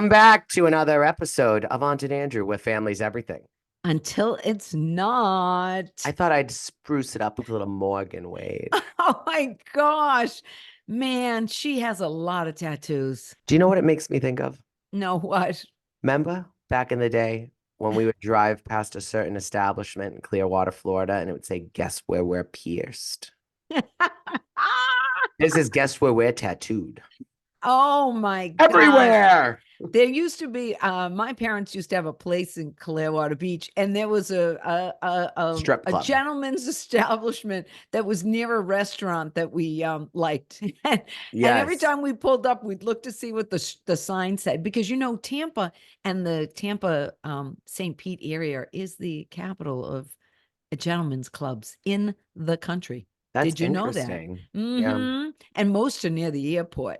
Welcome back to another episode of Aunt and Andrew, where family's everything. Until it's not. I thought I'd spruce it up with a little Morgan Wade. Oh my gosh. Man, she has a lot of tattoos. Do you know what it makes me think of? No, what? Remember back in the day when we would drive past a certain establishment in Clearwater, Florida, and it would say, "Guess where we're pierced." This is "Guess where we're tattooed." Oh my gosh. Everywhere. There used to be my parents used to have a place in Clearwater Beach, and there was a Strip club. gentleman's establishment that was near a restaurant that we liked. And every Yes. time we pulled up, we'd look to see what the sign said, because Tampa and the Tampa St. Pete area is the capital of gentlemen's clubs in the country. That's Did you know that? interesting. Mm-hmm. And most are near the airport.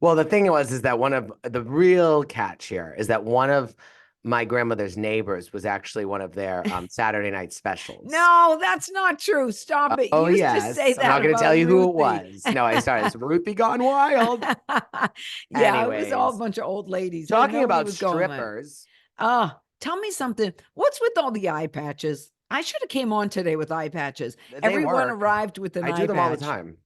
Well, the thing is that one of the real catch here is that one of my grandmother's neighbors was actually one of their Saturday night specials. No, that's not true. Stop it. Oh, You used yes. to say that. I'm not going to tell you who it Ruthie. was. No, I started. It's Ruthie Gone Wild. Yeah, it was all a Anyways, bunch of old ladies. talking about was going there. strippers. Tell me something. What's with all the eye patches? I should have came on today with eye patches. They Everyone work. arrived with an eye I do them all the patch. time.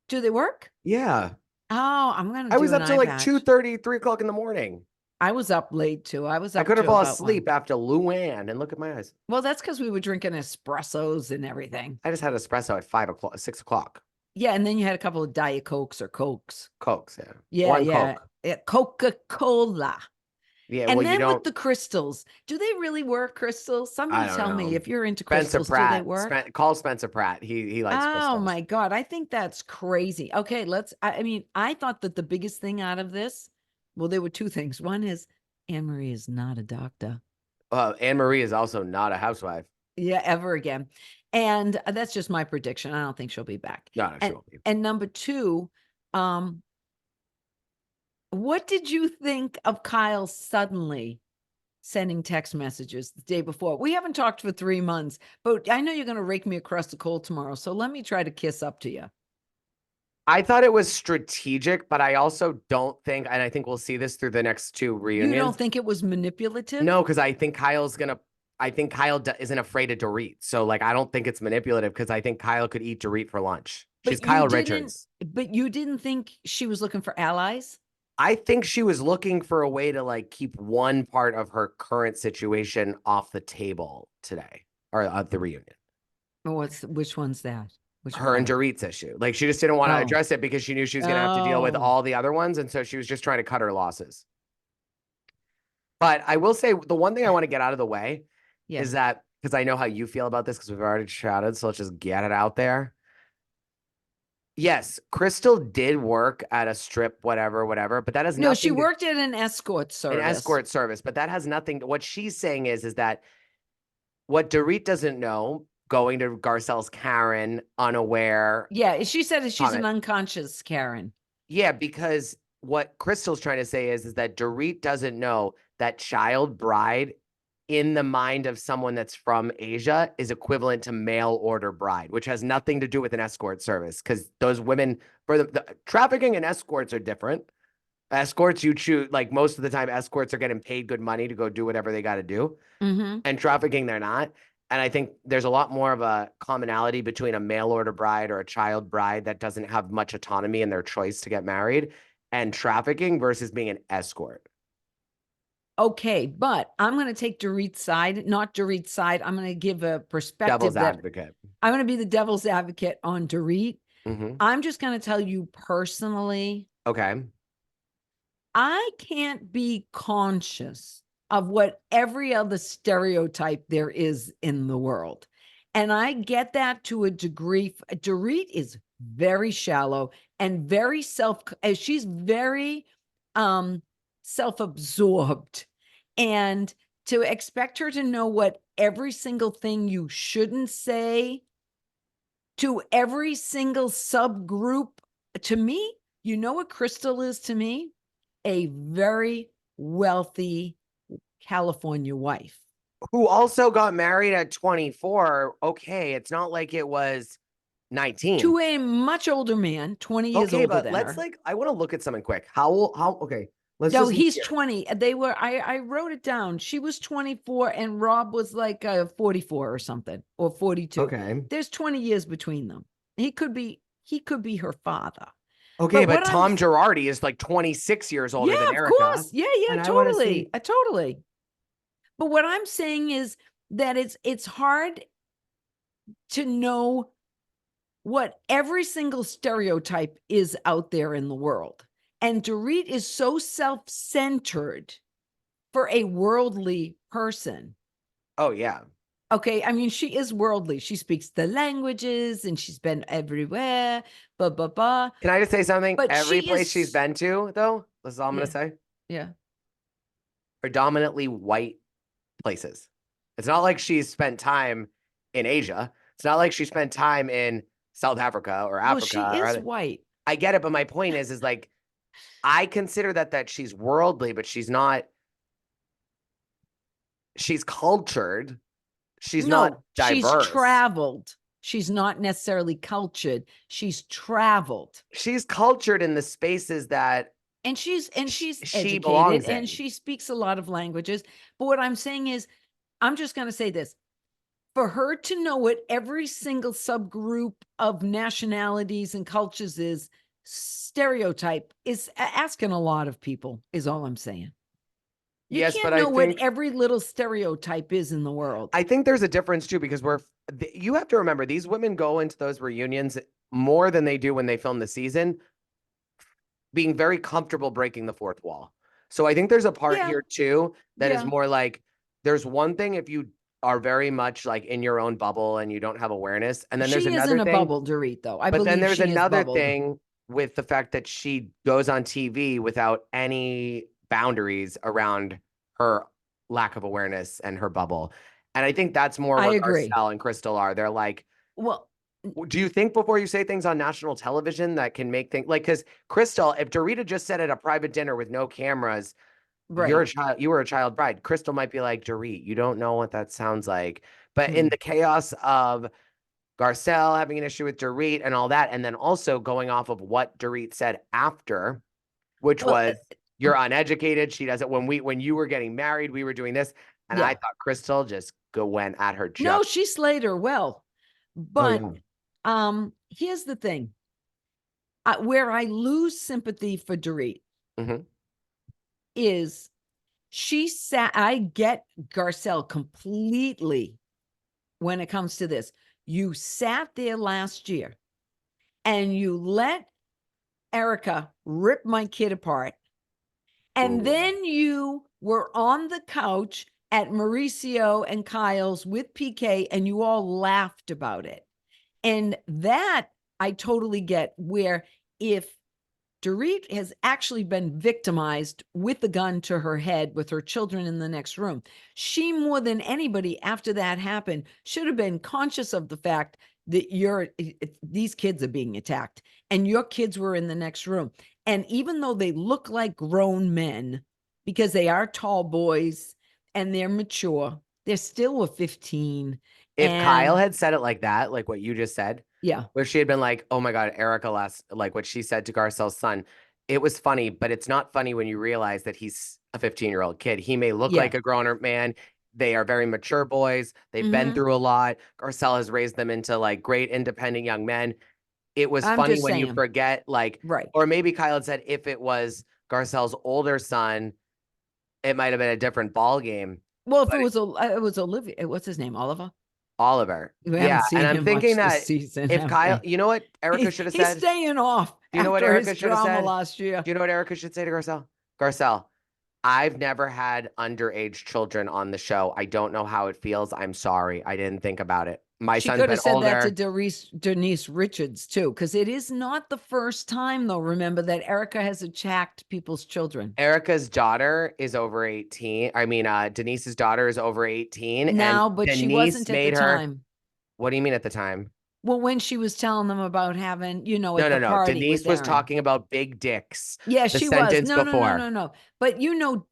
Do they work? Yeah. Oh, I'm going to I do was an up till eye like patch. 2:30, 3 o'clock in the morning. I was up late too. I was up. I could have to fallen about asleep 1. after Luann, and look at my eyes. Well, that's because we were drinking espressos and everything. I just had espresso at 5 o'clock, 6 o'clock. Yeah, and then you had a couple of Diet Cokes or Cokes. Cokes, yeah. Yeah, One yeah. Coke. Coca-Cola. Yeah, And well, then you don't. with the crystals, do they really work, crystals? Somebody don't tell know. me if you're into Spencer crystals, Pratt. do they work? Call Spencer Pratt. He likes Oh crystals. my God. I think that's crazy. Okay, I thought that the biggest thing out of this, well, there were two things. One is Annemarie is not a doctor. Annemarie is also not a housewife. Yeah, ever again. And that's just my prediction. I don't think she'll be back. No, she won't be. And number two, what did you think of Kyle suddenly sending text messages the day before? We haven't talked for 3 months, but I know you're going to rake me across the coal tomorrow. So let me try to kiss up to you. I thought it was strategic, but I also don't think, and I think we'll see this through the next two reunions. You don't think it was manipulative? No, because I think Kyle isn't afraid of Dorit. So like, I don't think it's manipulative because I think Kyle could eat Dorit for lunch. She's Kyle Richards. But you didn't think she was looking for allies? I think she was looking for a way to like keep one part of her current situation off the table today or at the reunion. Which one's that? Her and Dorit's issue. Like she just didn't want to address it because she knew she was going to have to deal with all the other ones. And so she was just trying to cut her losses. But I will say the one thing I want to get out of the way is that, because I know how you feel about this because we've already chatted. So let's just get it out there. Yes, Crystal did work at a strip, whatever, but that has nothing. No, she worked at an escort service. But that has nothing. What she's saying is that what Dorit doesn't know, going to Garcelle's Karen unaware. Yeah, she said she's an unconscious Karen. Yeah, because what Crystal's trying to say is that Dorit doesn't know that child bride in the mind of someone that's from Asia is equivalent to mail order bride, which has nothing to do with an escort service because those women, for the trafficking and escorts are different. Escorts, you choose, like most of the time, escorts are getting paid good money to go do whatever they got to do. Mm-hmm. And trafficking, they're not. And I think there's a lot more of a commonality between a mail order bride or a child bride that doesn't have much autonomy in their choice to get married and trafficking versus being an escort. Okay, but I'm going to take Dorit's side, not Dorit's side. I'm going to give a perspective. Devil's advocate. I'm going to be the devil's advocate on Dorit. Mm-hmm. I'm just going to tell you personally. Okay. I can't be conscious of what every other stereotype there is in the world. And I get that to a degree. Dorit is very shallow and very she's very self-absorbed. And to expect her to know what every single thing you shouldn't say to every single subgroup, to me, you know what Crystal is to me? A very wealthy California wife who also got married at 24. Okay, it's not like it was 19 to a much older man, 20 years older but than let's her. I want to look at something quick. Okay, Let's No, just look he's here. 20. I wrote it down. She was 24 and Rob was like 44 or something, or 42. Okay. There's 20 years between them. He could be her father. Okay, But but what I'm Tom Girardi is like 26 years older Yeah, than of Erika. course. Yeah, And I want to totally. see. Totally. But what I'm saying is that it's hard to know what every single stereotype is out there in the world. And Dorit is so self-centered for a worldly person. Oh, yeah. Okay, I mean, she is worldly. She speaks the languages and she's been everywhere, blah, blah, blah. Can I just say something? But Every she place she's is, been to, though, this is all I'm going yeah, to say, yeah. predominantly white places. It's not like she's spent time in Asia. It's not like she spent time in South Africa or Well, Africa she or is other. white. I get it, but my point is like I consider that she's worldly, but she's not. She's cultured. She's not No, she's diverse. traveled. She's not necessarily cultured. She's traveled. She's cultured in the spaces that And she's she educated belongs and in. she speaks a lot of languages. But what I'm saying is, I'm just going to say this. For her to know what every single subgroup of nationalities and cultures is, stereotype is asking a lot of people, is all I'm saying. You Yes, but can't know what every little stereotype is in the world. I think there's a difference too because you have to remember these women go into those reunions more than they do when they film the season, being very comfortable breaking the fourth wall. So I think there's a part Yeah, here too that is yeah. more like there's one thing if you are very much like in your own bubble and you don't have awareness, and then there's She is in another a thing. bubble, Dorit, though. I But then believe there's she is another bubbled. thing with the fact that she goes on TV without any boundaries around her lack of awareness and her bubble. And I think that's more I where agree. Garcelle and Crystal are. They're like, Well, do you think before you say things on national television that can make things like, because Crystal, if Dorita just said at a private dinner with no cameras, you're a right. child, you were a child bride, Crystal might be like, Dorit, you don't know what that sounds like. But in Hmm. the chaos of Garcelle having an issue with Dorit and all that, and then also going off of what Dorit said after, which Well, was you're uneducated. She doesn't. When you were getting married, we were doing this, and I yeah. thought Crystal just went at her No, just. she slayed her well. Oh But yeah. here's the thing. Where I lose sympathy for Dorit Hmm. is I get Garcelle completely when it comes to this. You sat there last year and you let Erika rip my kid apart. And Ooh. then you were on the couch at Mauricio and Kyle's with PK and you all laughed about it. And that I totally get, where if Dorit has actually been victimized with the gun to her head with her children in the next room, she more than anybody after that happened should have been conscious of the fact that these kids are being attacked and your kids were in the next room. And even though they look like grown men, because they are tall boys and they're mature, they're still a 15. If Kyle And had said it like that, like what you just said, yeah, where she had been like, "Oh my God, Erica last," like what she said to Garcelle's son, it was funny, but it's not funny when you realize that he's a 15-year-old kid. He may look yeah. like a grown-up man. They are very mature boys. They've been Hmm. through a lot. Garcelle has raised them into like great independent young men. It was I'm funny just when you saying. forget, like, Right. or maybe Kyle had said if it was Garcelle's older son, it might have been a different ball game. Well, if But it was Olivia, what's his name? Oliver? Oliver, We yeah, haven't and seen I'm him thinking much this that season, if have Kyle, we? you know what Erica should have He's said? staying off Do you know what after his Erica should have drama said? last year. Do you know what Erica should say to Garcelle? Garcelle, I've never had underage children on the show. I don't know how it feels. I'm sorry. I didn't think about it. My She son's could been have said that to older. Denise Richards too, because it is not the first time, though. Remember that Erika has attacked people's children. Erica's daughter is over 18. I mean, Denise's daughter is over 18, and Now, but she Denise wasn't at the made her. time. What do you mean at the time? Well, when she was telling them about having, No, at no, the no. party Denise with was Aaron. talking about big dicks. Yeah, The she was. sentence No, no, no, no, before no. But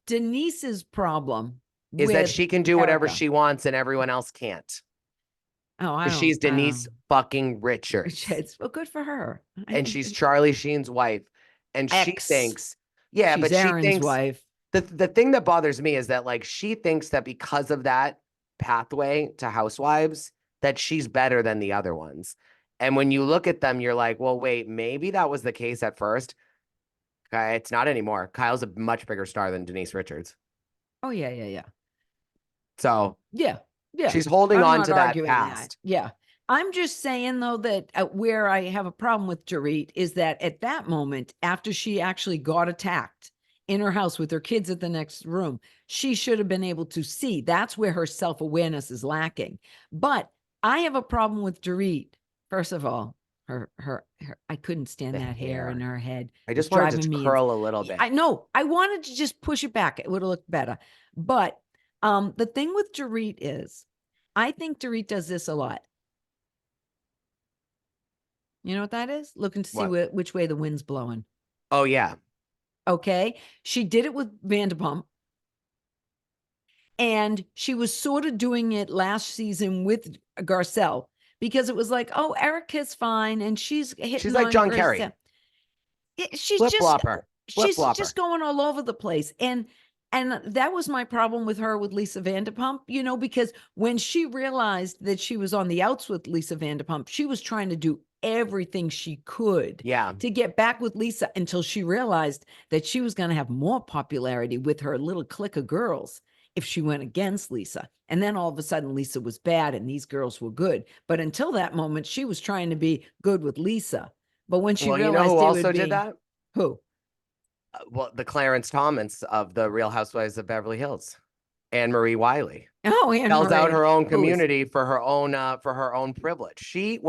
Denise's problem is that with she can do whatever Erika. she wants and everyone else can't. Oh, I Because she's don't. Denise fucking Richards. Well, good for her. And she's Charlie Sheen's wife. And she Ex. thinks Yeah, She's but she Aaron's thinks wife. the thing that bothers me is that like she thinks that because of that pathway to housewives, that she's better than the other ones. And when you look at them, you're like, well, wait, maybe that was the case at first. Okay, it's not anymore. Kyle's a much bigger star than Denise Richards. Oh, yeah, yeah, yeah. So Yeah, yeah. she's holding I'm on not to that arguing that. past. Yeah. I'm just saying, though, that where I have a problem with Dorit is that at that moment, after she actually got attacked in her house with her kids at the next room, she should have been able to see. That's where her self awareness is lacking. But I have a problem with Dorit. First of all, her I couldn't stand The that hair in hair. her head. I It was just wanted driving to me. curl a little bit. I know. I wanted to just push it back. It would have looked better. But the thing with Dorit is, I think Dorit does this a lot. You know what that is? Looking to see What? which way the wind's blowing. Oh yeah. Okay. She did it with Vanderpump. And she was sort of doing it last season with Garcelle because it was like, oh, Erika's fine. And she's She's hitting like on John Kerry. Garcelle. Flip flopper. Flip She's flopper. just going all over the place. And that was my problem with her with Lisa Vanderpump, because when she realized that she was on the outs with Lisa Vanderpump, she was trying to do everything she could Yeah. to get back with Lisa until she realized that she was going to have more popularity with her little clique of girls if she went against Lisa. And then all of a sudden, Lisa was bad and these girls were good. But until that moment, she was trying to be good with Lisa. But when she Well, you know who realized it would also did be that? who? Well, the Clarence Thomas of the Real Housewives of Beverly Hills, Annemarie Wiley. Oh, Sells out Annemarie, her own who is community for her own privilege. She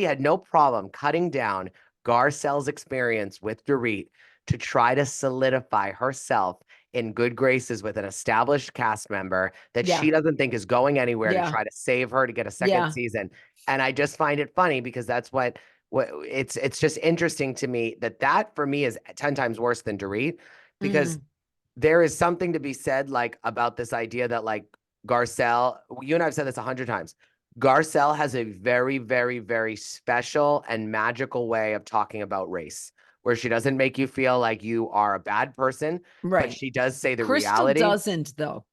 had no problem cutting down Garcelle's experience with Dorit to try to solidify herself in good graces with an established cast member that yeah, she doesn't think is going anywhere to yeah, try to save her to get a second yeah. season. And I just find it funny because that's what it's just interesting to me that for me is 10 times worse than Dorit because Mm, there is something to be said like about this idea that like Garcelle, you and I've said this 100 times. Garcelle has a very, very, very special and magical way of talking about race, where she doesn't make you feel like you are a bad person, but right. she does say the Crystal reality. doesn't though.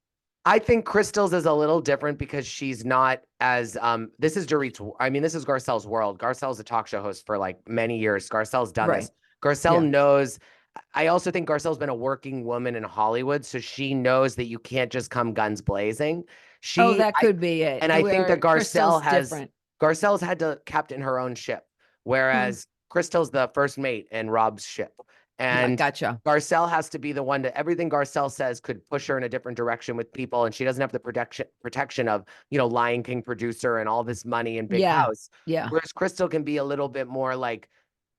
I think Crystal's is a little different because she's not as this is Dorit's I mean this is Garcelle's world. Garcelle's a talk show host for like many years. Garcelle's done Right. this. Garcelle Yeah. knows I also think Garcelle's been a working woman in Hollywood, so she knows that you can't just come guns blazing. Oh, She that I could be it. and I think that Where Crystal's different. Garcelle's had to captain her own ship, Mm, whereas Crystal's the first mate in RHOBH's ship. right. And Gotcha. Garcelle has to be the one to everything Garcelle says could push her in a different direction with people, and she doesn't have the protection of Lion King producer and all this money and big Yeah. house. Yeah. Whereas Crystal can be a little bit more like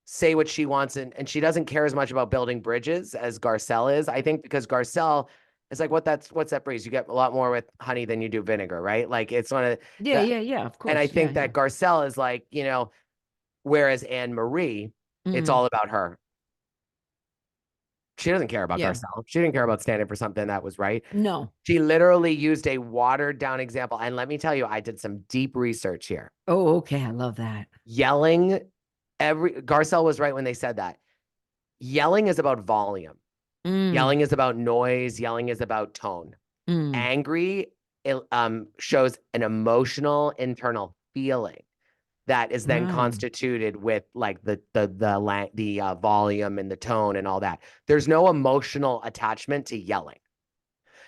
say what she wants, and she doesn't care as much about building bridges as Garcelle is. I think because Garcelle is like what's that breeze? You get a lot more with honey than you do vinegar, right? Like it's one of Yeah. the Yeah. Yeah. Of and I course. Yeah. think Yeah. that Garcelle is like, whereas Annemarie, it's Mm, all about her. She doesn't care about yeah. Garcelle. She didn't care about standing for something that was right. No. She literally used a watered down example. And let me tell you, I did some deep research here. Oh, okay. I love that. Yelling, Garcelle was right when they said that. Yelling is about volume. Mm, Yelling is about noise. Yelling is about tone. mm. Angry, it shows an emotional internal feeling that is then Wow. constituted with like the volume and the tone and all that. There's no emotional attachment to yelling.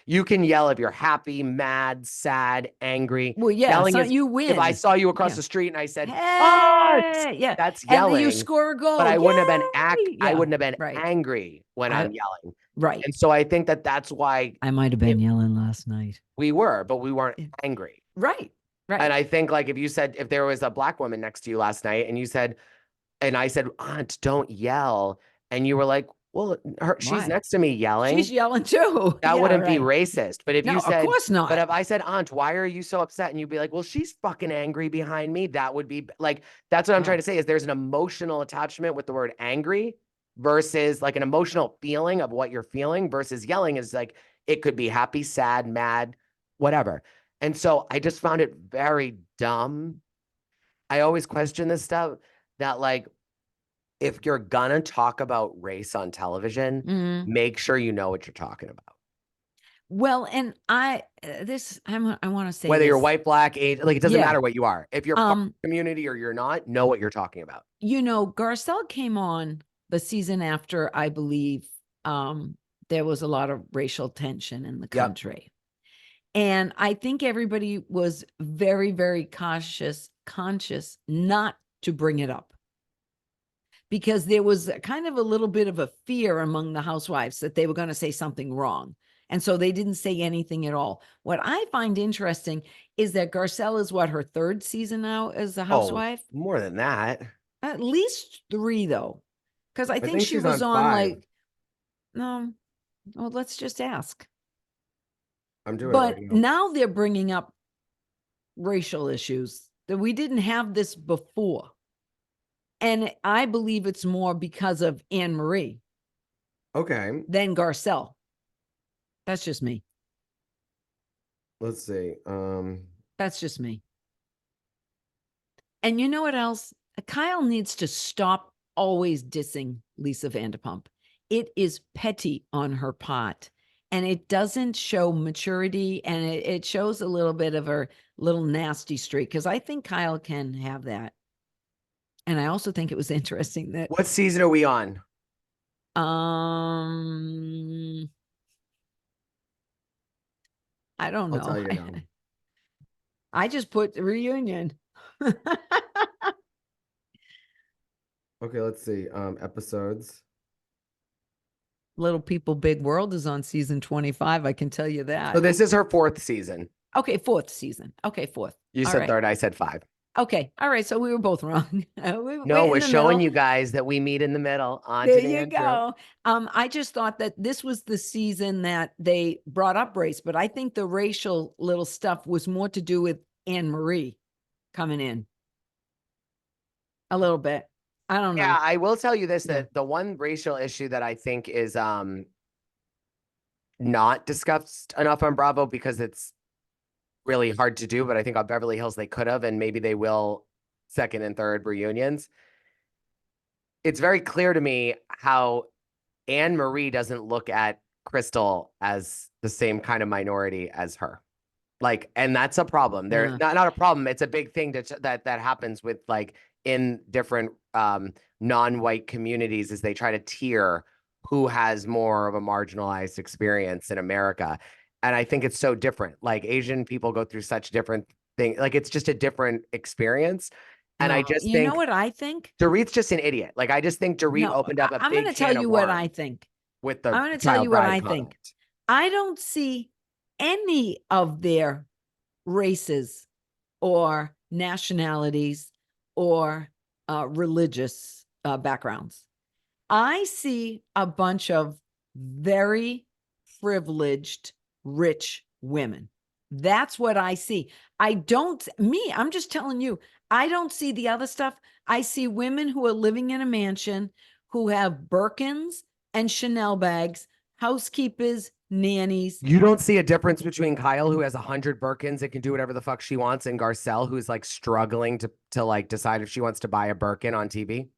You can yell if you're happy, mad, sad, angry. Well, yeah. Yelling So is you if I win. saw you across Yeah. the street and I said, "Aunt," Hey. Yeah. that's And then you yelling. score a But goal. I wouldn't have been Yay. I Yeah. wouldn't have been Right. angry when I I'm yelling. right. And so I think that that's why I might have been it, yelling last night. we were, but we weren't Yeah. angry. Right. And Right. I think like if there was a black woman next to you last night and you said, and I said, "Aunt, don't yell," and you were like, "Well, she's Why? next to me She's yelling." yelling too. That Yeah. wouldn't be Right. racist. But No, of course not. if I said, "Aunt, why are you so upset?" And you'd be like, "Well, she's fucking angry behind me," that would be like, that's what I'm trying Oh, to say is there's an emotional attachment with the word angry versus like an emotional feeling of what you're feeling versus yelling is like, it could be happy, sad, mad, whatever. And so I just found it very dumb. I always question this stuff that like if you're gonna talk about race on television, Mm. make sure you know what you're talking about. Well, and I want to say Whether you're this. white, black, age, like it doesn't Yeah. matter what you are. If you're part of Um, the community or you're not, know what you're talking about. Garcelle came on the season after, I believe, there was a lot of racial tension in the Yep. country. And I think everybody was very, very conscious not to bring it up, because there was kind of a little bit of a fear among the housewives that they were going to say something wrong. And so they didn't say anything at all. What I find interesting is that Garcelle is her third season now as a Oh, housewife? more than that. At least 3, though. Because I I think think she she's was on on 5. no, well, let's just ask. I'm doing it But right now. now they're bringing up racial issues that we didn't have this before. And I believe it's more because of Annemarie Okay. than Garcelle. That's just me. Let's see. That's just me. And you know what else? Kyle needs to stop always dissing Lisa Vanderpump. It is petty on her part, and it doesn't show maturity, and it shows a little bit of her little nasty streak, because I think Kyle can have that. And I also think it was interesting that What season are we on? I don't I'll know. tell you now. I just put reunion. Okay, let's see. Episodes. Little People Big World is on season 25. I can tell you So that. this is her 4th season. Okay, 4th season. Okay, 4th. You All said right. 3rd, I said 5. Okay. All right. So we were both wrong. No, We're we're in the showing middle. you guys that we meet in the middle. On There to the you intro. go. I just thought that this was the season that they brought up race, but I think the racial little stuff was more to do with Annemarie coming in a little bit. I don't Yeah, know. I will tell you this, Yeah. that the one racial issue that I think is not discussed enough on Bravo, because it's really hard to do, but I think on Beverly Hills they could have, and maybe they will, 2nd and 3rd reunions. It's very clear to me how Annemarie doesn't look at Crystal as the same kind of minority as her. Like, and that's a problem. They're Yeah. not a problem. It's a big thing that happens with, like, in different non-white communities, is they try to tier who has more of a marginalized experience in America. And I think it's so different. Like, Asian people go through such different things. Like, it's just a different experience. And I No, just you know think what I think? Dorit's just an idiot. Like, I just think Dorit No, opened up a I'm going big to tell can of you what I worms think. with the I'm going to tell child you what bride I comment. think. I don't see any of their races or nationalities or religious backgrounds. I see a bunch of very privileged, rich women. That's what I see. I'm just telling you, I don't see the other stuff. I see women who are living in a mansion, who have Birkins and Chanel bags, housekeepers, nannies. You don't see a difference between Kyle, who has 100 Birkins and can do whatever the fuck she wants, and Garcelle, who's like struggling to like decide if she wants to buy a Birkin on TV.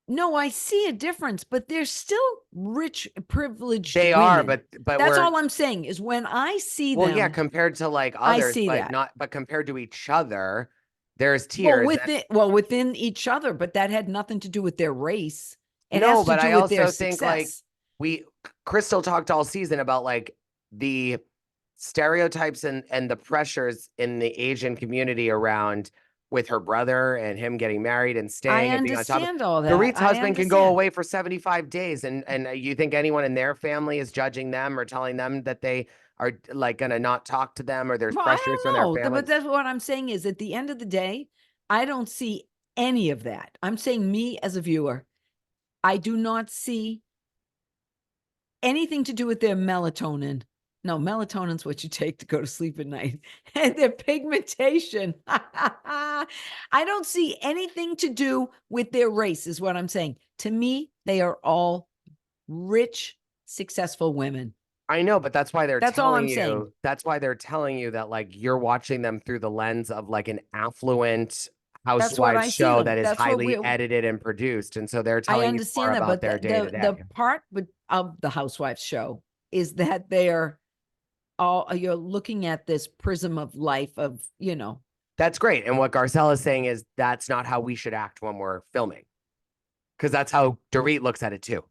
No, I see a difference, but they're still rich, privileged They are, women. but That's we're all I'm saying is when I see well, yeah, them, compared to like I others, see but that. not but compared to each other, there's tiers. Within each other, but that had nothing to do with their race. It No, has to but do I with their also think like success. we Crystal talked all season about like the stereotypes and the pressures in the Asian community around, with her brother and him getting married and I staying and being on top of understand all that. Dorit's I husband can go understand. away for 75 days, and you think anyone in their family is judging them or telling them that they are like gonna not talk to them, or there's Well, I pressures from their don't know. family? But that's what I'm saying is at the end of the day, I don't see any of that. I'm saying me as a viewer, I do not see anything to do with their melatonin. No, melatonin's what you take to go to sleep at night. And their pigmentation. I don't see anything to do with their race, is what I'm saying. To me, they are all rich, successful women. I know, but that's why they're That's all telling I'm saying. you. That's why they're telling you that like you're watching them through the lens of like an affluent housewives I see show them. that is That's what highly we edited and produced. And so they're I telling you more understand that, about but their day to the day. part of the housewives show is that they're all you're looking at this prism of life of, That's great. And what Garcelle is saying is that's not how we should act when we're filming. Because that's how Dorit looks at it too.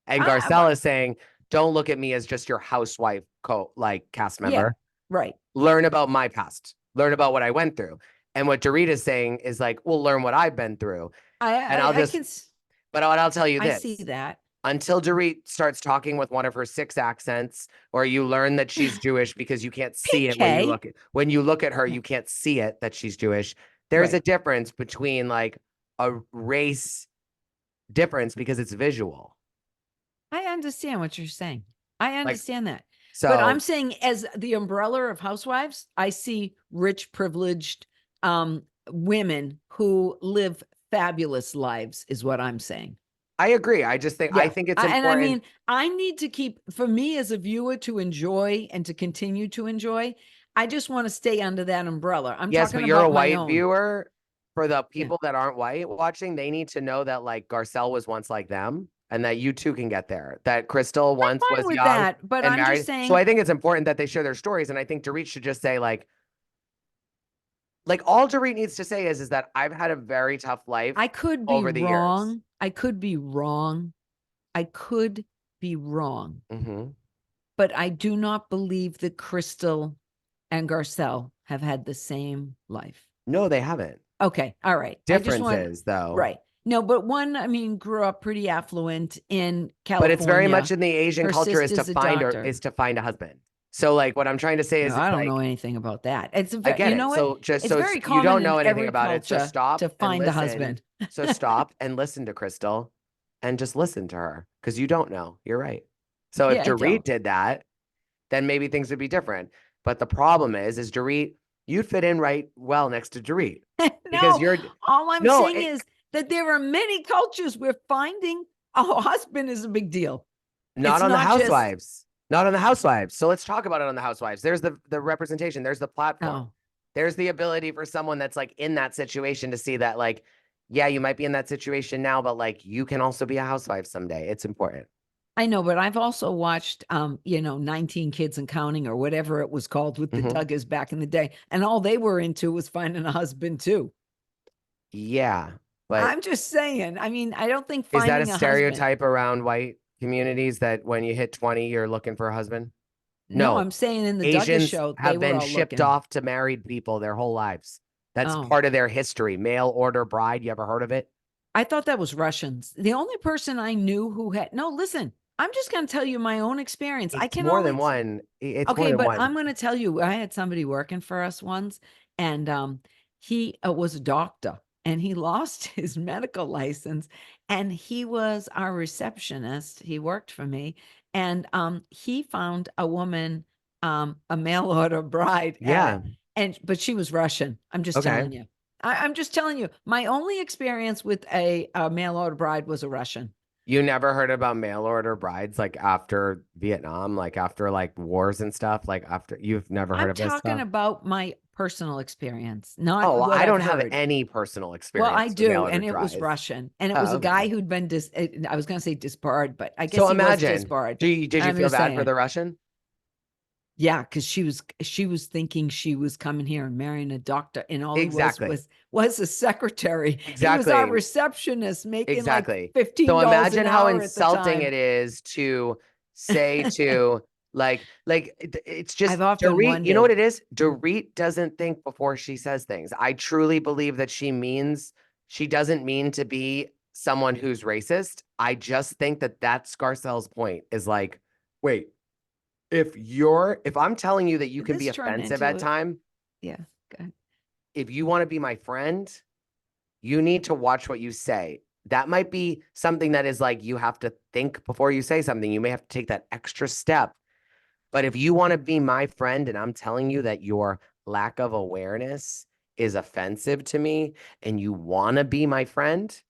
And Garcelle is saying, don't look at me as just your housewife cast yeah, member. right. Learn about my past. Learn about what I went through. And what Dorit is saying is like, well, learn what I've been through. And but I'll tell you I this. see that. Until Dorit starts talking with one of her 6 accents, or you learn that she's Jewish because you can't see it when you look at her, you can't see it that she's Jewish. There's a difference between like a race difference because it's visual. I understand what you're saying. I understand that. So, but I'm saying as the umbrella of housewives, I see rich, privileged women who live fabulous lives is what I'm saying. I agree. I just think, I think it's important. And I mean, I need to keep, for me as a viewer to enjoy and to continue to enjoy, I just want to stay under that umbrella. I'm yes, talking but you're about a my white own. viewer. For the people that aren't white watching, they need to know that like Garcelle was once like them and that you too can get there. That Crystal once I'm fine was with young that, but and I'm married. just saying. So I think it's important that they share their stories. And I think Dorit should just say like all Dorit needs to say is that I've had a very tough life. I could be over the wrong. years. I could be wrong. I could be wrong. Mm-hmm. But I do not believe that Crystal and Garcelle have had the same life. No, they haven't. Okay. All right. Differences, though. Right. No, but one, I mean, grew up pretty affluent in California. But it's very much in the Asian culture is to find a husband. So like what I'm trying to say is I don't like, know anything about that. It's a I get you it. know So what? just It's so very you common don't know in anything every about it. So culture stop to find and a listen. husband. So stop and listen to Crystal and just listen to her because you don't know. You're right. So if Yeah, I Dorit don't. did that, then maybe things would be different. But the problem is Dorit, you'd fit in right well next to Dorit. Because No, all I'm saying is that there are many cultures where finding a husband is a big deal. Not on the housewives. Not on the housewives. So let's talk about it on the housewives. There's the representation. There's the platform. There's the ability for someone that's like in that situation to see that like, yeah, you might be in that situation now, but like you can also be a housewife someday. It's important. I know, but I've also watched, 19 Kids and Counting or whatever it was called with the Duggars back in the day. And all they were into was finding a husband too. Yeah. But I'm just saying, I mean, I don't think is that finding a a stereotype around white communities that when you hit 20, you're looking for a husband? No, I'm saying in the Duggars Asians show, they have were been all shipped looking. off to married people their whole lives. That's part of their history. Mail order bride. You ever heard of it? I thought that was Russians. The only person I knew who had listen, I'm just going to tell you my own experience. It's I can more only than one. It's okay, more than but one. I'm going to tell you, I had somebody working for us once, and he was a doctor, and he lost his medical license, and he was our receptionist. He worked for me, and he found a woman, a mail order bride. Yeah. But she was Russian. I'm just telling you. I'm just telling you. My only experience with a mail order bride was a Russian. You never heard about mail order brides like after Vietnam, like after like wars and stuff, like after you've never heard of this stuff? I'm talking about my personal experience, not well, what I don't I've have heard. any personal experience. Well, I with mail do, order and it was brides. Russian, and it was a guy who'd been I was going to say disbarred, but I guess So he was imagine, disbarred. did you feel bad for the Russian? Yeah, because she was thinking she was coming here and marrying a doctor, and all he was a secretary. He was our receptionist, making like $15 So imagine an how hour insulting it is to say to it's just I've often Dorit. wondered. You know what it is? Dorit doesn't think before she says things. I truly believe that she doesn't mean to be someone who's racist. I just think that that's Garcelle's point is like, wait. If I'm telling you that you can be offensive at time, yeah, okay. If you want to be my friend, you need to watch what you say. That might be something that is like you have to think before you say something. You may have to take that extra step. But if you want to be my friend and I'm telling you that your lack of awareness is offensive to me and you want to be my friend,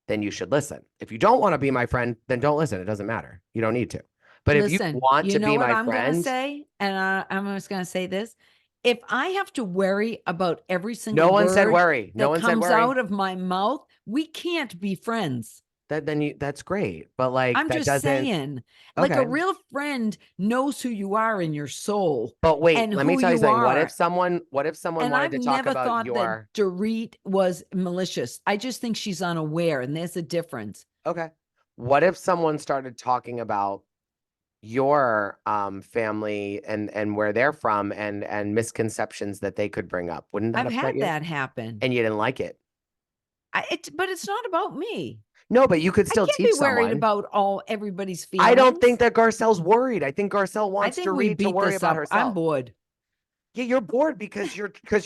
then you should listen. If you don't want to be my friend, then don't listen. It doesn't matter. You don't need to. But if you want to be my friend, I'm going to say, and I'm just going to say this. if I have to worry about every single No one said word worry. No that one said comes worry. out of my mouth, we can't be friends. That's great. But like I'm that just doesn't saying, like a okay. real friend knows who you are in your soul But wait, and let me who tell you you something. are. What if someone And wanted I've to talk never about thought that your Dorit was malicious. I just think she's unaware, and there's a difference. okay. What if someone started talking about your family and where they're from and misconceptions that they could bring up? Wouldn't that I've upset had you? that happen. And you didn't like it. But it's not about me. No, but you could I still can't be teach worried someone. about everybody's I don't think feelings. that Garcelle's worried. I think Garcelle I wants think we Dorit to beat worry this about up. I'm herself. bored. Yeah, you're bored because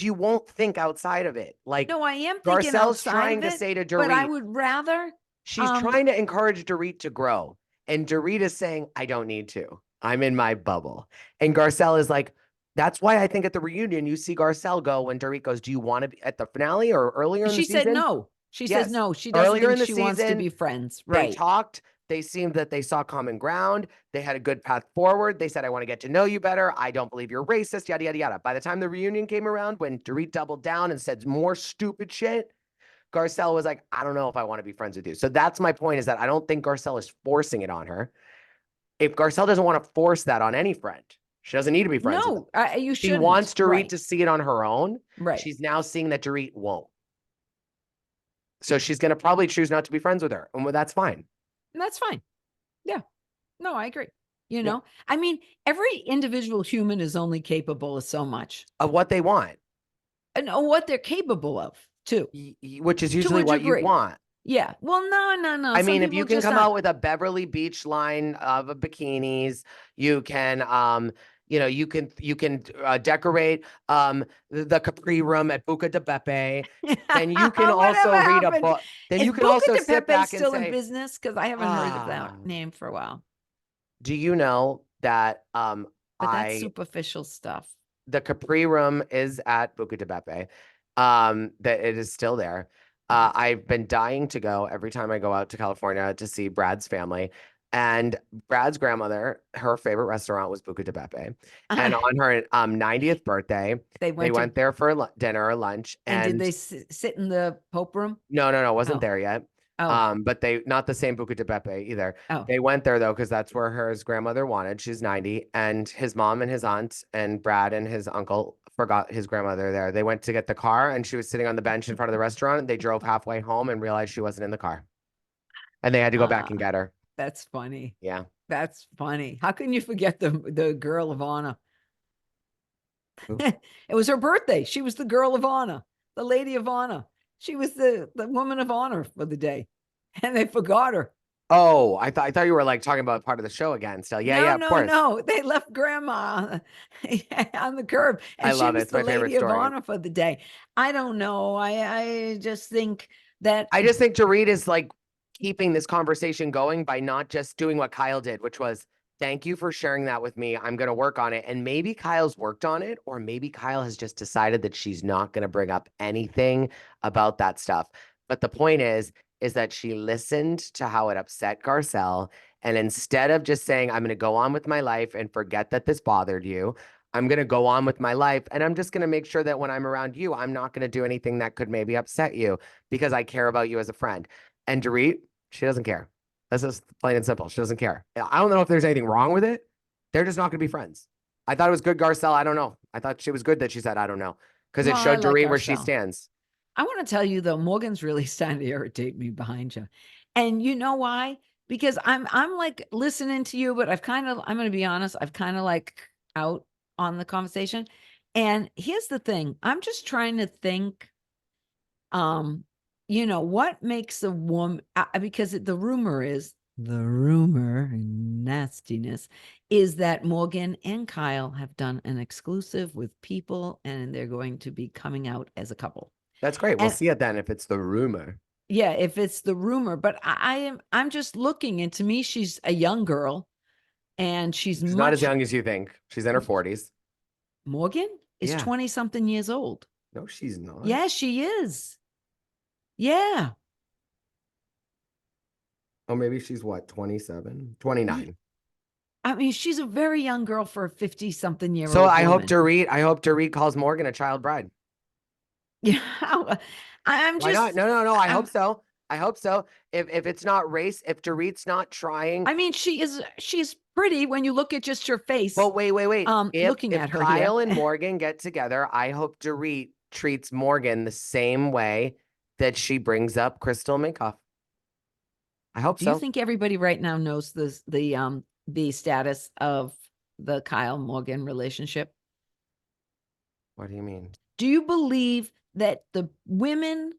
you won't think outside of it. Like No, I am thinking Garcelle's outside trying of to it, say to but I Dorit, would rather she's trying to encourage Dorit to grow. And Dorit is saying, I don't need to. I'm in my bubble. And Garcelle is like, that's why I think at the reunion, you see Garcelle go when Dorit goes, do you want to be at the finale or earlier in the she said season? no. She says Yes. no. She doesn't Earlier think in the she wants to season, be friends. they Right. talked. They seemed that they saw common ground. They had a good path forward. They said, I want to get to know you better. I don't believe you're racist, yada, yada, yada. By the time the reunion came around, when Dorit doubled down and said more stupid shit, Garcelle was like, I don't know if I want to be friends with you. So that's my point, is that I don't think Garcelle is forcing it on her. If Garcelle doesn't want to force that on any friend, she doesn't need to be friends with them. No, you She shouldn't. wants Dorit Right. to see it on her own. Right. She's now seeing that Dorit won't. So she's going to probably choose not to be friends with her. And that's fine. And that's fine. Yeah. No, I agree. You Yeah. know, I mean, every individual human is only capable of so much Of what they want, and what they're capable of too, which is to usually a what you degree. want. Yeah. Well, no. I Some mean, if people you can just come aren't. out with a Beverly Beach line of bikinis, you can, you can decorate the Capri room at Buca de Beppe. Then you can also Whatever read a happened? book. Then Is you can Buca also de sit Pepe back and still in say, business? Because I haven't heard of that ah, name for a while. do you know that But that's I superficial stuff. the Capri room is at Buca de Beppe. That it is still there. I've been dying to go every time I go out to California to see Brad's family. And Brad's grandmother, her favorite restaurant was Buca de Beppe. And on her 90th birthday, They they went to, went there for dinner or lunch. and did And they sit in the Pope room? no, wasn't Oh, there yet. oh, But they not the same Buca de Beppe either. oh. They went there though, because that's where his grandmother wanted. She's 90, and his mom and his aunt and Brad and his uncle forgot his grandmother there. They went to get the car, and she was sitting on the bench in front of the restaurant. They drove halfway home and realized she wasn't in the ar. And they had to go back and get her. That's funny. Yeah. That's funny. How can you forget the girl of honor? Who? It was her birthday. She was the girl of honor, the lady of honor. She was the woman of honor for the day, and they forgot her. Oh, I thought you were like talking about part of the show again still. Yeah, of course. No. They left grandma on the curb, I and she love it. was It's the my favorite lady of story. honor for the day. I don't know. I just think that I just think Dorit is like keeping this conversation going by not just doing what Kyle did, which was thank you for sharing that with me. I'm going to work on it. And maybe Kyle's worked on it, or maybe Kyle has just decided that she's not going to bring up anything about that stuff. But the point is that she listened to how it upset Garcelle. And instead of just saying, I'm going to go on with my life and forget that this bothered you, I'm going to go on with my life. And I'm just going to make sure that when I'm around you, I'm not going to do anything that could maybe upset you because I care about you as a friend. And Dorit, she doesn't care. That's just plain and simple. She doesn't care. I don't know if there's anything wrong with it. They're just not going to be friends. I thought it was good, Garcelle. I don't know. I thought she was good that she said, I don't know, because it well, I showed like Dorit where she Garcelle. stands. I want to tell you though, Morgan's really starting to irritate me behind you. And you know why? Because I'm like listening to you, but I'm gonna be honest, I've kind of like out on the conversation. And here's the thing, I'm just trying to think, what makes a woman because the rumor and nastiness is that Morgan and Kyle have done an exclusive with people and they're going to be coming out as a couple. That's great. We'll And see it then if it's the rumor. yeah, if it's the rumor, but I'm just looking, and to me, she's a young girl, and she's She's not as much young as you think. She's in her 40s. Morgan is Yeah. 20 something years old. No, she's not. Yeah, she is. Yeah. Oh, maybe she's what, 27, 29. I mean, she's a very young girl for a 50-something-year-old So I hope woman. Dorit calls Morgan a child bride. Yeah, I'm Why not? just, No. I hope I'm, so. I hope so. If it's not race, if Dorit's not trying. I mean, she's pretty when you look at just her face. But wait. Looking If at her here. Kyle and Morgan get together, I hope Dorit treats Morgan the same way that she brings up Crystal Minkoff. I hope Do you so. think everybody right now knows the status of the Kyle Morgan relationship? What do you mean? Do you believe that the women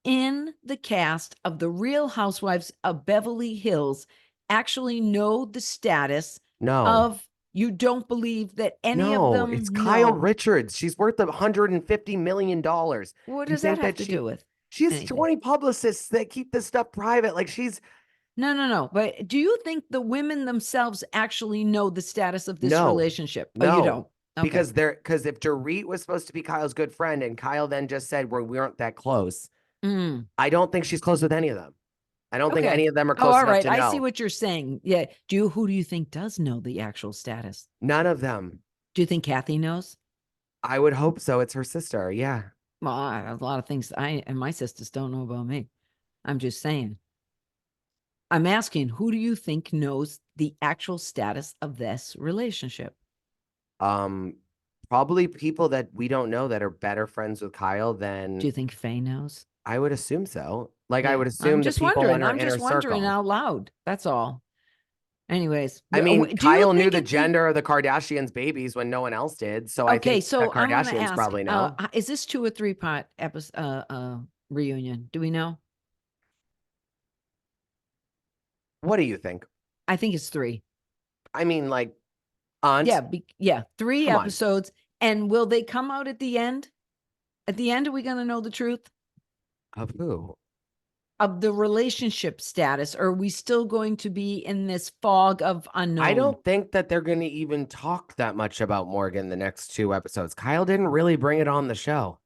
in the cast of the Real Housewives of Beverly Hills actually know the status No. of, you don't believe that any of No, it's them Kyle know? Richards. She's worth $150 million. What You does that think have that to do with she has anything? 20 publicists that keep this stuff private. Like she's No. But do you think the women themselves actually know the status of this no, relationship? Oh, you don't? no, Okay. because if Dorit was supposed to be Kyle's good friend and Kyle then just said we aren't that close, Mm, I don't think she's close with any of them. I don't think okay. any of them are Oh, close all enough right. to I see know. what you're saying. Yeah. Who do you think does know the actual status? None of them. Do you think Kathy knows? I would hope so. It's her sister. Yeah. Well, a lot of things I and my sisters don't know about me. I'm just saying. I'm asking, who do you think knows the actual status of this relationship? Um, Probably people that we don't know that are better friends with Kyle Do than you think Faye knows? I would assume so. Like I Yeah. would I'm assume the just people in wondering. her I'm inner just wondering circle. out loud. That's all. Anyways, I mean, do you Kyle knew think the it's the gender of the Kardashians' babies when no one else did. So I okay? think the So I want to Kardashians ask, probably know. is this 2 or 3 part episode reunion? Do we know? What do you think? I think it's 3. I mean, like, aunt, Yeah, 3 come on. episodes. And will they come out at the end? At the end, are we going to know the truth Of who? of the relationship status? Or are we still going to be in this fog of I unknown? don't think that they're going to even talk that much about Morgan the next 2 episodes. Kyle didn't really bring it on the show.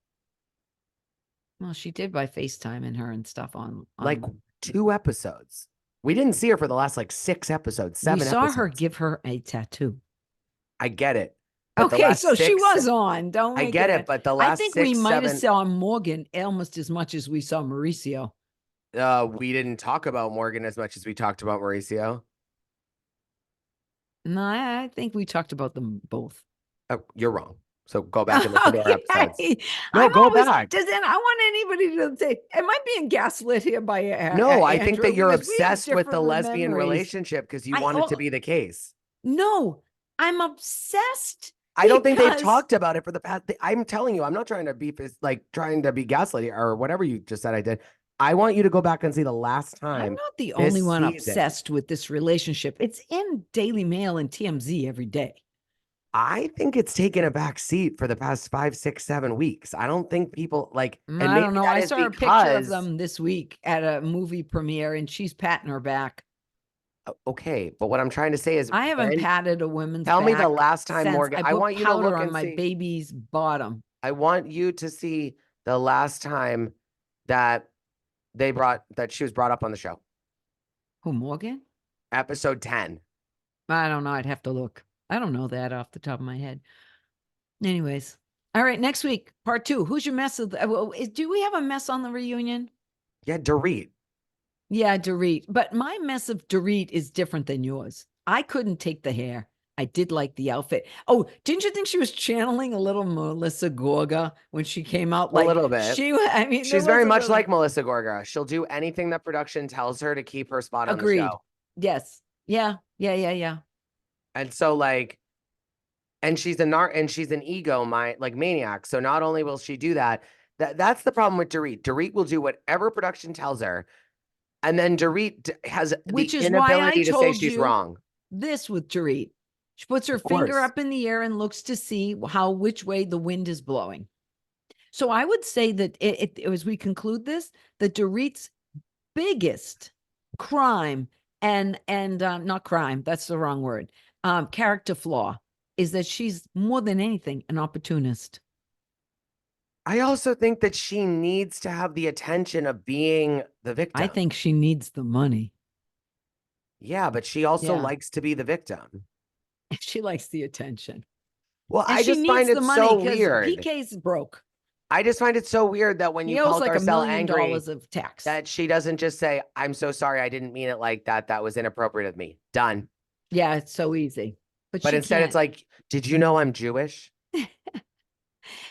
Well, she did by FaceTime her and stuff Like on. 2 episodes. We didn't see her for the last like 6 episodes, We 7 saw her episodes. give her a tattoo. I get it. But the Okay, last so she six, was on. Don't I make get it. it. But the I last think we six, might have 7, saw Morgan almost as much as we saw Mauricio. we didn't talk about Morgan as much as we talked about Mauricio. No, I think we talked about them both. Oh, you're wrong. So go back and listen to our episodes. Okay. No, I'm go always back. does then I want anybody to say, am I being gaslit here by No, I think that Andrew? you're Because we have obsessed with the different lesbian memories. relationship because you I want it to be the case. no, I'm obsessed I don't think they've because talked about it for the past. I'm telling you, I'm not trying to be like trying to be gaslighting or whatever you just said I did. I want you to go back and see the last I'm time not the only this one season. obsessed with this relationship. It's in Daily Mail and TMZ every day. I think it's taken a back seat for the past 5, 6, 7 weeks. I don't think people like, and I maybe don't know. that I is saw a picture of because them this week at a movie premiere and she's patting her back. okay, but what I'm trying to say is I haven't when patted a woman's tell me the back last time since Morgan, I I put want you to powder look on and my see. baby's bottom. I want you to see the last time that she was brought up on the show. Who, Morgan? Episode 10. I don't know. I'd have to look. I don't know that off the top of my head. Anyways. All right. Next week, part 2. Who's your mess of do we have a mess on the reunion? Yeah, Dorit. Yeah, Dorit. But my mess of Dorit is different than yours. I couldn't take the hair. I did like the outfit. Oh, didn't you think she was channeling a little Melissa Gorga when she came out? A Like little bit. I mean, there She's was very a much little like Melissa Gorga. She'll do anything that production tells her to keep her spot on the agreed. show. Yes. Yeah. And so like, and she's an ego like maniac. So not only will she do that, that's the problem with Dorit. Dorit will do whatever production tells her. And then Dorit has Which the is why I inability to say told she's you wrong. this with Dorit. She puts her Of finger course. up in the air and looks to see which way the wind is blowing. So I would say that as we conclude this, that Dorit's biggest crime and not crime, that's the wrong word, character flaw is that she's more than anything an opportunist. I also think that she needs to have the attention of being the victim. I think she needs the money. Yeah, but she also Yeah. likes to be the victim. She likes the attention. Well, And I she just needs find the it so money because weird. PK's broke. I just find it so weird that when He you owes call like $1 Garcelle million angry, of tax. that she doesn't just say, I'm so sorry, I didn't mean it like that. That was inappropriate of me. Done. Yeah, it's so easy. But But she instead, it's can't. like, did you know I'm Jewish?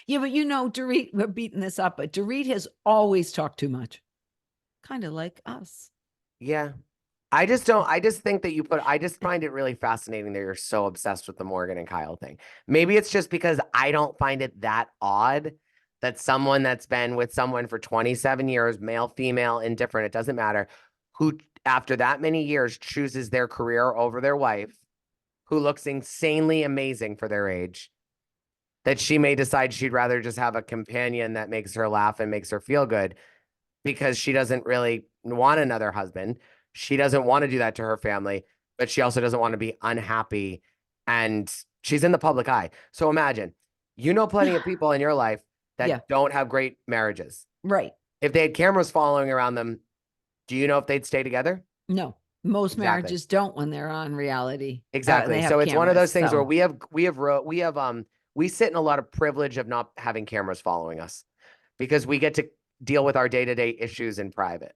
Yeah, but Dorit, we're beating this up, but Dorit has always talked too much. Kind of like us. Yeah. I just think that I just find it really fascinating that you're so obsessed with the Morgan and Kyle thing. Maybe it's just because I don't find it that odd that someone that's been with someone for 27 years, male, female, indifferent, it doesn't matter, who after that many years chooses their career over their wife, who looks insanely amazing for their age, that she may decide she'd rather just have a companion that makes her laugh and makes her feel good because she doesn't really want another husband. She doesn't want to do that to her family, but she also doesn't want to be unhappy. And she's in the public eye. So imagine, you know, plenty of people in your life that Yeah. don't have great marriages. Right. If they had cameras following around them, do you know if they'd stay together? No, most Exactly. marriages don't when they're on reality. Exactly. They have So it's one of cameras, those things where so. we sit in a lot of privilege of not having cameras following us because we get to deal with our day-to-day issues in private.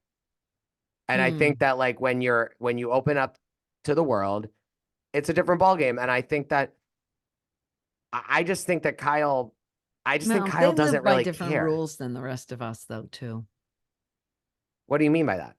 And I think that like when you open up to the world, it's a different ballgame. And I think that I just think that Kyle They live doesn't by really different care. rules than the rest of us, though, too. What do you mean by that?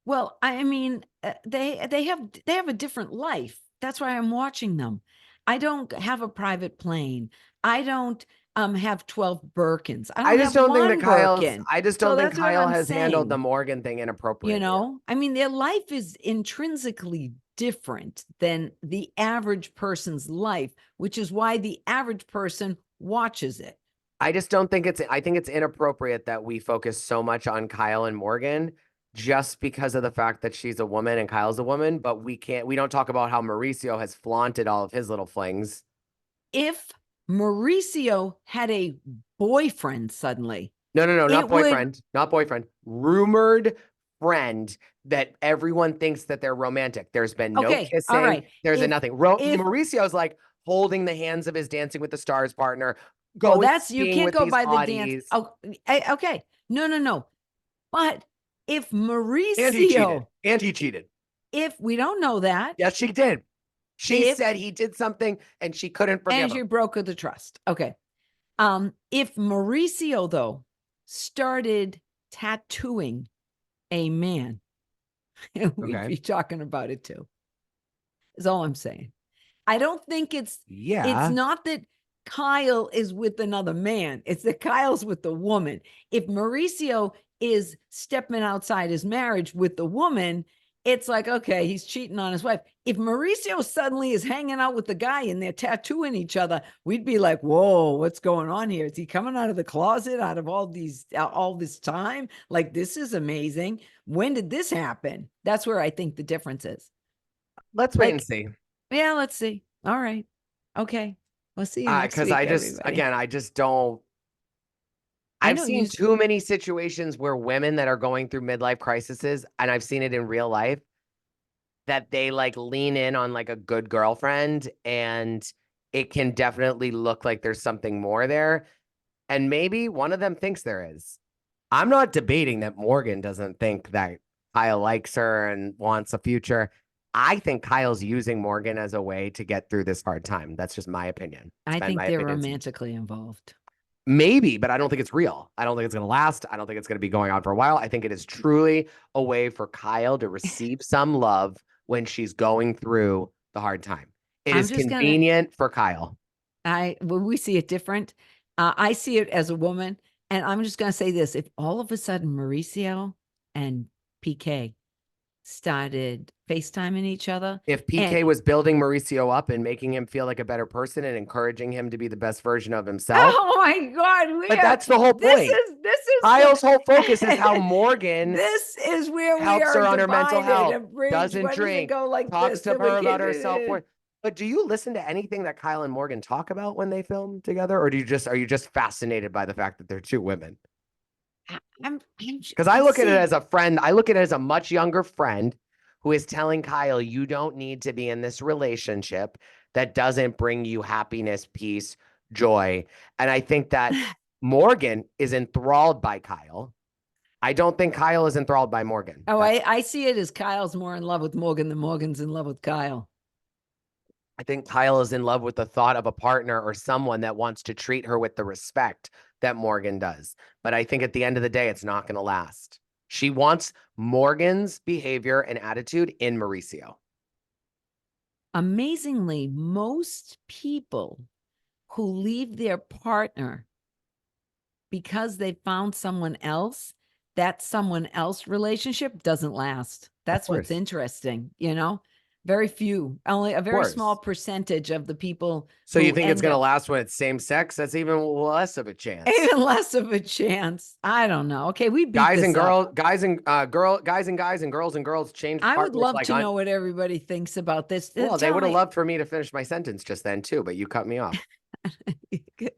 Well, I mean, they have a different life. That's why I'm watching them. I don't have a private plane. I don't have 12 Birkins. I don't have one Birkin. I just So don't think that's what Kyle I'm has handled the saying. Morgan thing inappropriately. I mean, their life is intrinsically different than the average person's life, which is why the average person watches it. I just don't think I think it's inappropriate that we focus so much on Kyle and Morgan just because of the fact that she's a woman and Kyle's a woman, but we don't talk about how Mauricio has flaunted all of his little flings. If Mauricio had a boyfriend suddenly, No, not it would. boyfriend, not boyfriend. Rumored friend that everyone thinks that they're romantic. There's been no Okay, all kissing. right. There's been If nothing. if Mauricio's like holding the hands of his Dancing with the Stars partner, well, going that's you skiing can't with go these by the dance. hotties. Oh, okay. No. But if And he cheated. Mauricio, And he cheated. if we don't know that, Yes, she did. She if said he did something and she couldn't forgive and him. you broke the trust. Okay. If Mauricio though started tattooing a man, we'd Okay. be talking about it too. Is all I'm saying. I don't think it's Yeah. not that Kyle is with another man. It's that Kyle's with the woman. If Mauricio is stepping outside his marriage with the woman, it's like, okay, he's cheating on his wife. If Mauricio suddenly is hanging out with the guy and they're tattooing each other, we'd be like, whoa, what's going on here? Is he coming out of the closet out of all this time? Like, this is amazing. When did this happen? That's where I think the difference is. Let's wait and see. Yeah, let's see. All right. Okay. We'll see you next Because week, again, everybody. I just don't. I I've know you. seen too many situations where women that are going through midlife crises, and I've seen it in real life, that they like lean in on like a good girlfriend, and it can definitely look like there's something more there. And maybe one of them thinks there is. I'm not debating that Morgan doesn't think that Kyle likes her and wants a future. I think Kyle's using Morgan as a way to get through this hard time. That's just my opinion. It's I been think my they're opinion. romantically involved. Maybe, but I don't think it's real. I don't think it's going to last. I don't think it's going to be going on for a while. I think it is truly a way for Kyle to receive some love when she's going through the hard time. It I'm is just gonna. convenient for Kyle. We see it different. I see it as a woman, and I'm just gonna say this: if all of a sudden Mauricio and PK started FaceTiming each other, If and PK was building Mauricio up and making him feel like a better person and encouraging him to be the best version of himself, oh my God, but that's the whole point. this is Kyle's whole focus is how Morgan this is where we helps are her on her mental divided. health, A bridge. doesn't Why does it drink, go like talks this? to And we her about can't- her self-worth. But do you listen to anything that Kyle and Morgan talk about when they film together? Or are you just fascinated by the fact that they're two women? I'm Because I look at it see, as a friend. I look at it as a much younger friend who is telling Kyle, you don't need to be in this relationship that doesn't bring you happiness, peace, joy. And I think that Morgan is enthralled by Kyle. I don't think Kyle is enthralled by Morgan. Oh, I see it as Kyle's more in love with Morgan than Morgan's in love with Kyle. I think Kyle is in love with the thought of a partner or someone that wants to treat her with the respect that Morgan does. But I think at the end of the day, it's not going to last. She wants Morgan's behavior and attitude in Mauricio. Amazingly, most people who leave their partner because they found someone else, that someone else relationship doesn't last. That's what's interesting, you know? Very few, only a very small percentage of the people. So you think it's going to last when it's same sex? That's even less of a chance. Even less of a chance. I don't know. Okay, we beat guys this and up. guys and guys and girls change. I would love to know what everybody thinks about this. Well, they would have loved for me to finish my sentence just then too, but you cut me off.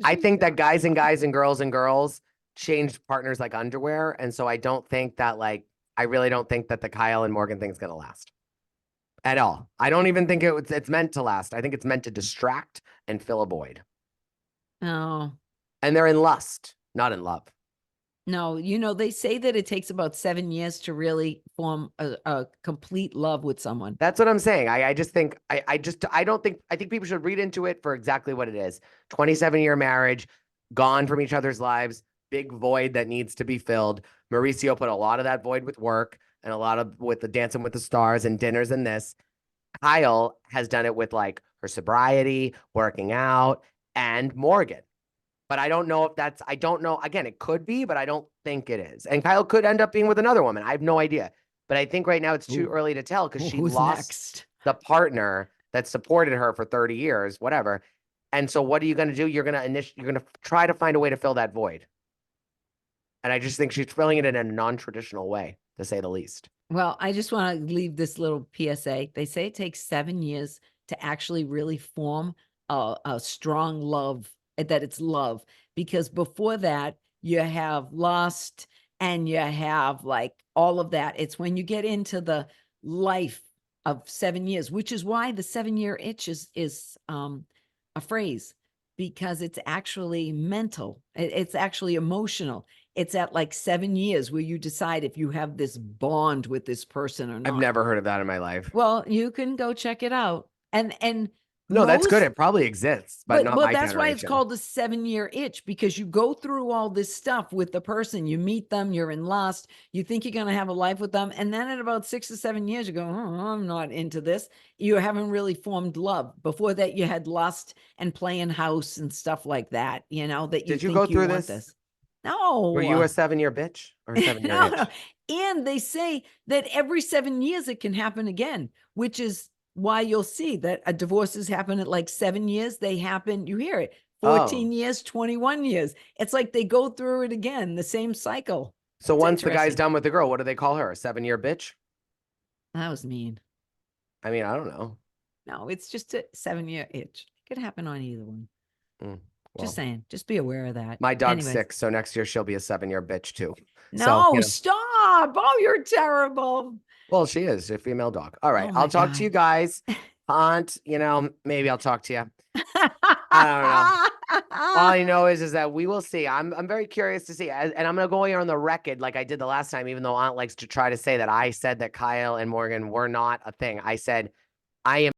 I think that guys and girls change partners like underwear, and so I don't think that I really don't think that the Kyle and Morgan thing is going to last at all. I don't even think it's meant to last. I think it's meant to distract and fill a void. Oh. And they're in lust, not in love. No, you know, they say that it takes about 7 years to really form a complete love with someone. That's what I'm saying. I just think, I think people should read into it for exactly what it is. 27-year marriage, gone from each other's lives, big void that needs to be filled. Mauricio put a lot of that void with work and a lot of with the Dancing with the Stars and dinners and this. Kyle has done it with like her sobriety, working out, and Morgan. But I don't know if that's, I don't know. Again, it could be, but I don't think it is. And Kyle could end up being with another woman. I have no idea. But I think right now it's too early to tell because she lost the partner that supported her for 30 years, whatever. And so what are you going to do? You're going to try to find a way to fill that void. And I just think she's filling it in a non-traditional way, to say the least. Well, I just want to leave this little PSA. They say it takes 7 years to actually really form a strong love, that it's love, because before that you have lust and you have like all of that. It's when you get into the life of 7 years, which is why the 7-year itch is a phrase, because it's actually mental. It's actually emotional. It's at like 7 years where you decide if you have this bond with this person or not. I've never heard of that in my life. Well, you can go check it out. And no, that's good. It probably exists, but not my generation. That's why it's called the 7-year itch, because you go through all this stuff with the person. You meet them, you're in lust, you think you're going to have a life with them. And then at about 6 or 7 years, you go, oh, I'm not into this. You haven't really formed love. Before that, you had lust and playing house and stuff like that, you know, that you Did you go through this? No. Were you a 7-year bitch or a 7-year itch? No. And they say that every 7 years it can happen again, which is why you'll see that divorces happen at like 7 years. They happen, you hear it, 14 years, 21 years. It's like they go through it again, the same cycle. So once the guy's done with the girl, what do they call her? A 7-year bitch? That was mean. I mean, I don't know. No, it's just a 7-year itch. It could happen on either one. Well, just saying, just be aware of that. My dog's 6, so next year she'll be a 7-year bitch too. No, so, stop. Oh, you're terrible. Well, she is a female dog. All right. I'll talk to you guys. Aunt, maybe I'll talk to you. I don't know. All I know is that we will see. I'm very curious to see. And I'm going to go here on the record like I did the last time, even though Aunt likes to try to say that I said that Kyle and Morgan were not a thing. I said, I am